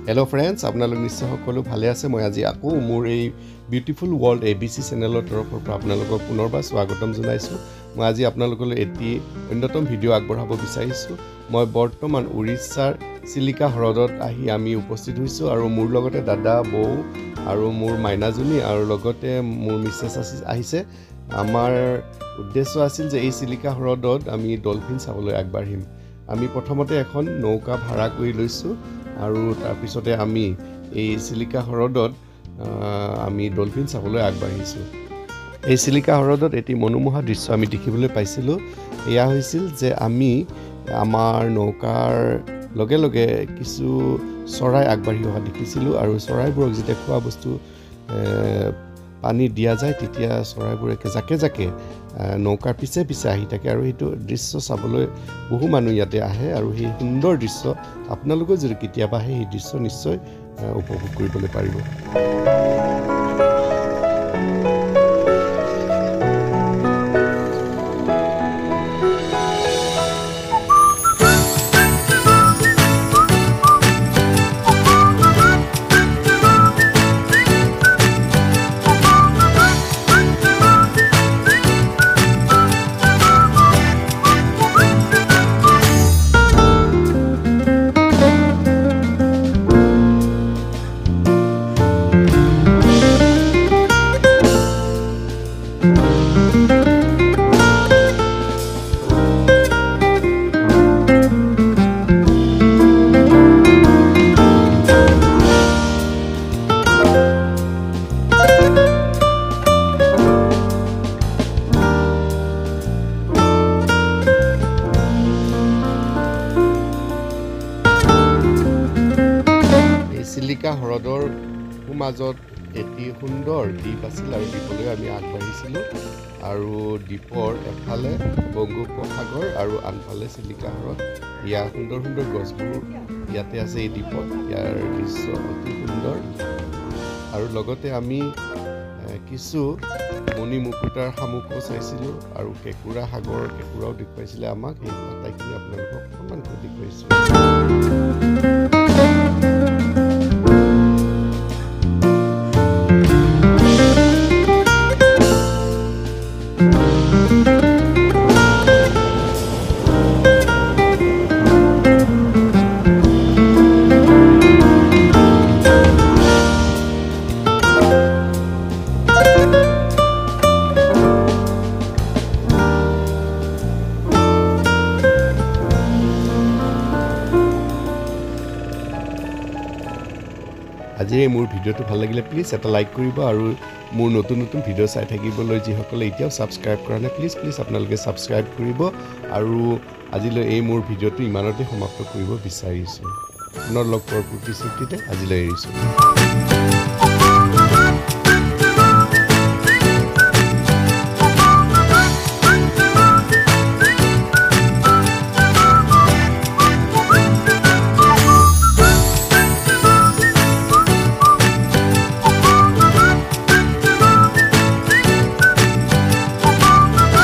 hello friends আপোনালোক নিশ্চয় সকলো ভালে আছে মই আজি আকৌ মোৰ এই বিউটিফুল ওয়াৰ্ল্ড এবিসি চ্যানেলৰ তৰফৰ পৰা আপোনালোকক পুনৰবাৰ স্বাগতম জনাইছো মই আজি আপোনালোকলৈ এটি অন্যতম ভিডিও আগবঢ়াব বিচাৰিছো মই বৰ্তমান উৰিষ্যাৰ চিলিকা হ্ৰদত আহি আমি উপস্থিত হৈছো আৰু মোৰ লগতে দাদা বৌ আৰু মোৰ মাইনাজনী আৰু লগতে মোৰ মিছেছ আহিছে আমাৰ উদ্দেশ্য আছিল যে এই চিলিকা হ্ৰদত আমি ডলফিন চাবলৈ আগবাঢ়িম আমি প্ৰথমতে এখন নৌকা ভাড়া কৰি লৈছো আৰু তাৰ পিছতে আমি এই চিলিকা হ্ৰদত আমি ডলফিন চাবলৈ আগবাঢ়িছো এই চিলিকা হ্ৰদত এটি মনোমোহা দৃশ্য আমি দেখিবলৈ পাইছিলো এয়া হৈছিল যে আমি আমাৰ নৌকাৰ লগে লগে কিছু চৰাই আগবাঢ়ি অহা দেখিছিলো আৰু চৰাইবোৰক যেতিয়া খোৱা বস্তু পানী দিয়া যায় তেতিয়া চৰাইবোৰে জাকে জাকে নৌকাৰ পিছে পিছে আহি থাকে আৰু এইটো দৃশ্য চাবলৈ বহু মানুহ ইয়াতে আহে আৰু এই সুন্দৰ দৃশ্য আপোনালোকে যদি কেতিয়াবা আহে এই দৃশ্য নিশ্চয় উপভোগ কৰিবলৈ পাৰিব চিলিকা হ্ৰদৰ মাজত এটি সুন্দৰ দ্বীপ আছিল আৰু দ্বীপলৈ আমি আগবাঢ়িছিলোঁ আৰু দ্বীপৰ এফালে বংগোপসাগৰ আৰু আনফালে চিলিকা হ্ৰদ ইয়াৰ সুন্দৰ সুন্দৰ গছবোৰ ইয়াতে আছে এই দ্বীপত ইয়াৰ দৃশ্য অতি সুন্দৰ আৰু লগতে আমি কিছু মণি মুকুতাৰ শামুকো চাইছিলোঁ আৰু কেঁকুৰা সাগৰৰ কেঁকুৰাও দেখুৱাইছিলে আমাক এই আটাইখিনি আপোনালোকক অকণমান দেখুৱাইছোঁ আজিৰ মোৰ ভিডিওটো ভাল লাগিলে প্লিজ এটা লাইক কৰিব আৰু মোৰ নতুন নতুন ভিডিও চাই থাকিবলৈ যিসকলে এতিয়াও সাবস্ক্ৰাইব কৰা নাই প্লিজ আপোনালোকে সাবস্ক্ৰাইব কৰিব আৰু আজিলৈ এই মোৰ ভিডিওটো ইমানতে সমাপ্ত কৰিব বিচাৰিছো পুনৰ লগ পোৱাৰ প্ৰতিশ্ৰুতিতে আজিলৈ এৰিছো